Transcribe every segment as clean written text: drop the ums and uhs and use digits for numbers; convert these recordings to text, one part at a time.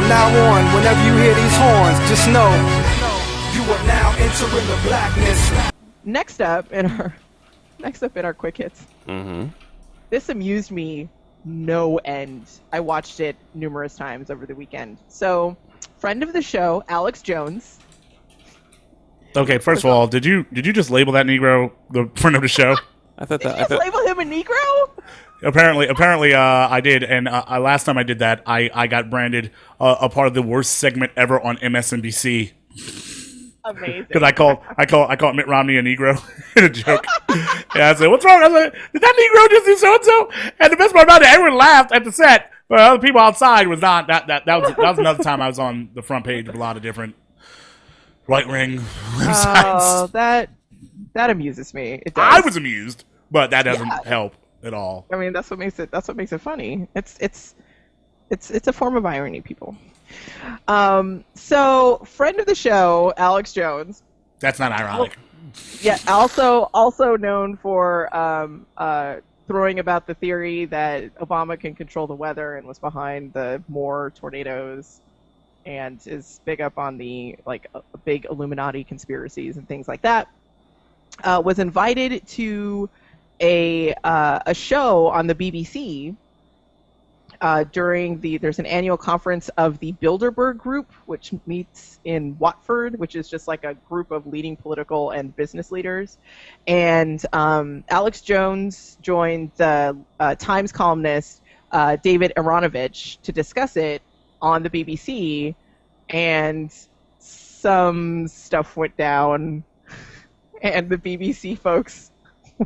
From now on, whenever you hear these horns, just know you are now entering the blackness. Next up in our quick hits. This amused me no end. I watched it numerous times over the weekend. So, friend of the show, Alex Jones. Okay, first of all, did you just label that Negro the friend of the show? I thought label him a Negro? Apparently, I did, and last time I did that, I got branded a part of the worst segment ever on MSNBC. Amazing. Because I called Mitt Romney a Negro in a joke. Yeah, I said, "What's wrong?" I was like, "Did that Negro just do so and so?" And the best part about it, everyone laughed at the set, but other people outside was not. That was another time I was on the front page of a lot of different right wing websites. Oh, that amuses me. It does. I was amused, but that doesn't help at all. I mean, that's what makes it funny. It's a form of irony, people. So friend of the show, Alex Jones. That's not ironic. Yeah, also known for throwing about the theory that Obama can control the weather and was behind the more tornadoes, and is big up on the big Illuminati conspiracies and things like that. Was invited to a show on the BBC there's an annual conference of the Bilderberg Group, which meets in Watford, which is just like a group of leading political and business leaders. And Alex Jones joined the Times columnist David Aronovich to discuss it on the BBC, and some stuff went down, and the BBC folks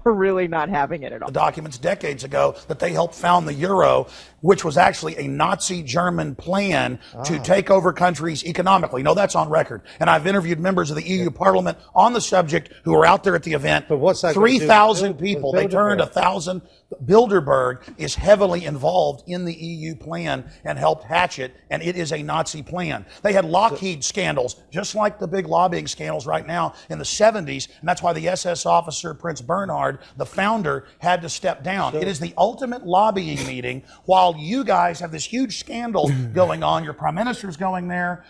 were really not having it at all. The documents decades ago that they helped found the euro, which was actually a Nazi German plan to take over countries economically. No, that's on record. And I've interviewed members of the EU Parliament on the subject who were out there at the event. But what's that? 3,000 people. They turned 1,000. Bilderberg is heavily involved in the EU plan and helped hatch it, and it is a Nazi plan. They had Lockheed scandals, just like the big lobbying scandals right now in the 70s, and that's why the SS officer, Prince Bernhard, the founder, had to step down. It is the ultimate lobbying meeting while you guys have this huge scandal going on. Your prime minister's going there.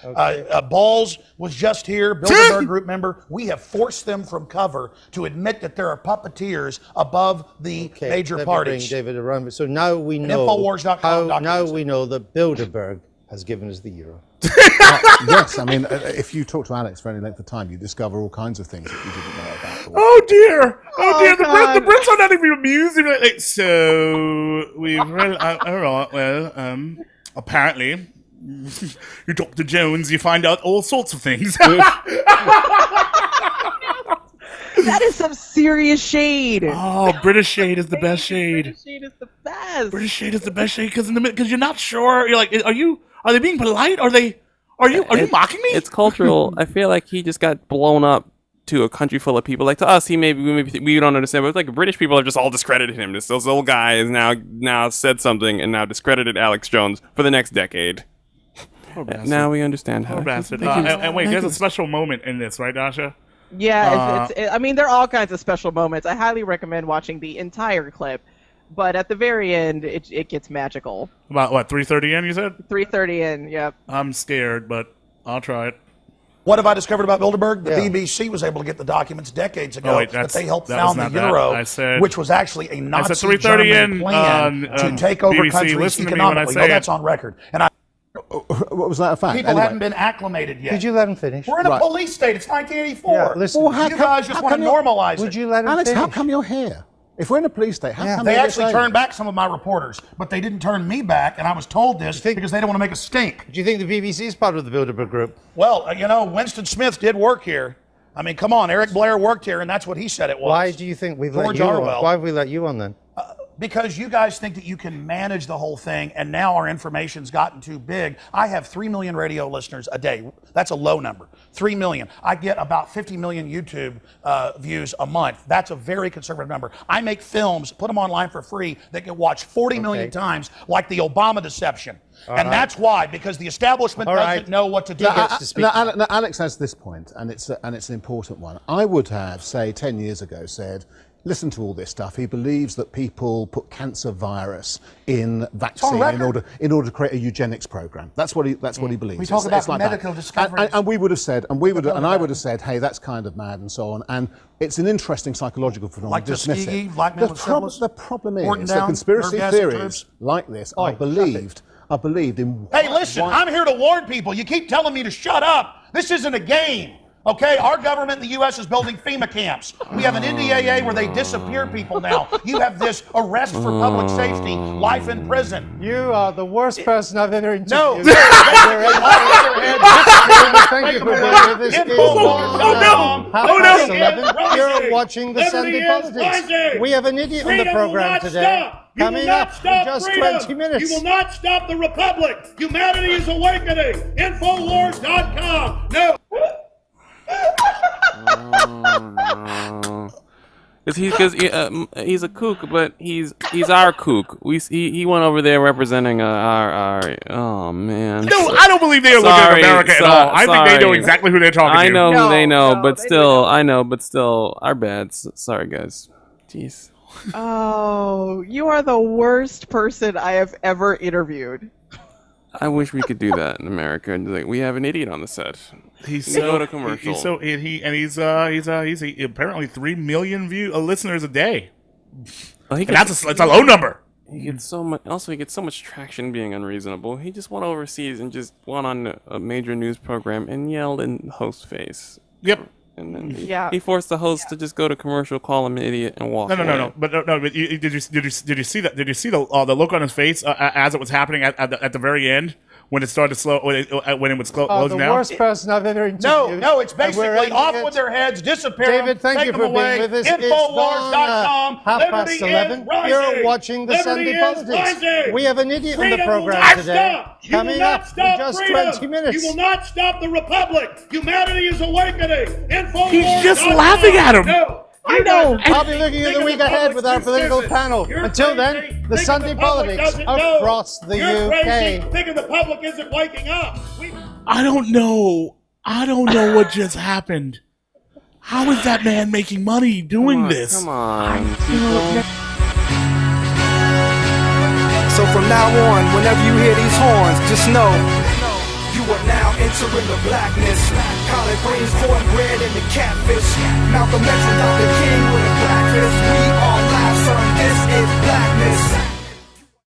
Balls was just here, Bilderberg Group member. We have forced them from cover to admit that there are puppeteers above the major parties. David Aronovich. So now we know now we know that Bilderberg has given us the euro. Yes, I mean, if you talk to Alex for any length of time, you discover all kinds of things that you didn't know about. Oh dear! The Brits are not even amused. So we've read. Apparently, you talk to Jones, you find out all sorts of things. That is some serious shade. Oh, British shade is the best shade. British shade is the best. British shade is the best shade because you're not sure. You're like, are they being polite? Are you mocking me? It's cultural. I feel like he just got blown up to a country full of people. Like to us, we don't understand, but it's like British people have just all discredited him. This old guy is now said something and now discredited Alex Jones for the next decade. Now we understand how. And wait, there's a special moment in this, right, Dacia? Yeah, I mean, there are all kinds of special moments. I highly recommend watching the entire clip, but at the very end, it gets magical. About what, 3:30 in, you said? 3:30 in, yep. I'm scared, but I'll try it. What have I discovered about Bilderberg? The BBC was able to get the documents decades ago that they helped found the euro, which was actually a Nazi German plan to take over BBC, countries economically. No, that's on record. And what was that a fact? People hadn't been acclimated yet. Could you let him finish? We're in a police state. It's 1984. Yeah, listen, you guys just want to normalize it. Would you let him Alex, finish? how come you're here? If we're in a police state, how come they actually turned back some of my reporters, but they didn't turn me back, and I was told this because they don't want to make a stink. Do you think the BBC is part of the Bilderberg Group? Well, Winston Smith did work here. I mean, come on, Eric Blair worked here, and that's what he said it was. Why do you think we've let you on? Why have we let you on then? Because you guys think that you can manage the whole thing, and now our information's gotten too big. I have 3 million radio listeners a day. That's a low number. 3 million. I get about 50 million YouTube views a month. That's a very conservative number. I make films, put them online for free, that get watched 40 million times, like the Obama deception. That's why, because the establishment doesn't know what to do. Alex has this point, and it's an important one. I would have, say, 10 years ago said, listen to all this stuff. He believes that people put cancer virus in vaccine in order to create a eugenics program. That's what he believes. We talk about like medical discoveries. And we would have said, I would have said, hey, that's kind of mad and so on. And it's an interesting psychological phenomenon. Like Tuskegee, black men with syphilis. The problem is that conspiracy theories like this are believed in. Hey, listen, I'm here to warn people. You keep telling me to shut up. This isn't a game. Okay, our government in the U.S. is building FEMA camps. We have an NDAA where they disappear people now. You have this arrest for public safety, life in prison. You are the worst person I've ever interviewed. No. Thank you for being with us. You're watching the Sunday Politics. We have an idiot on the program today. Coming up in just 20 minutes. You will not stop the Republic. Humanity is awakening. Infowars.com. No. Because he's a kook, but he's our kook. He went over there representing our oh man. No, I don't believe they are looking at America at all. I think they know exactly who they're talking to. I know who they know, but still, our bad. Sorry, guys. Jeez. Oh, you are the worst person I have ever interviewed. I wish we could do that in America. And like, we have an idiot on the set. He's so to commercial. He's apparently 3 million listeners a day. Well, that's a low number. He gets so much. Also, he gets so much traction being unreasonable. He just went overseas and just went on a major news program and yelled in the host face. Yep. And then he forced the host to just go to commercial, call him an idiot, and walk away. No. But did you see that? Did you see the look on his face as it was happening at the very end when it started to slow when it would slow closing down? The worst person I've ever interviewed. No, it's basically off with their heads, disappear. David, thank you for being with us. Infowars.com. It's 11:30. You're watching the Sunday Politics. We have an idiot on the program today. Coming up in just 20 minutes. You will not stop the Republic. Humanity is awakening. Infowars. He's just laughing at him. No. I know. I'll be looking at the week ahead with our political panel. Until then, the Sunday Politics across the UK. Thinking the public isn't waking up. I don't know what just happened. How is that man making money doing this? Come on, people. So from now on, whenever you hear these horns, just know you are now entering the blackness. Collard greens, cornbread, and the catfish. Malcolm X and Dr. King with a black fist. We are live, son. This is blackness.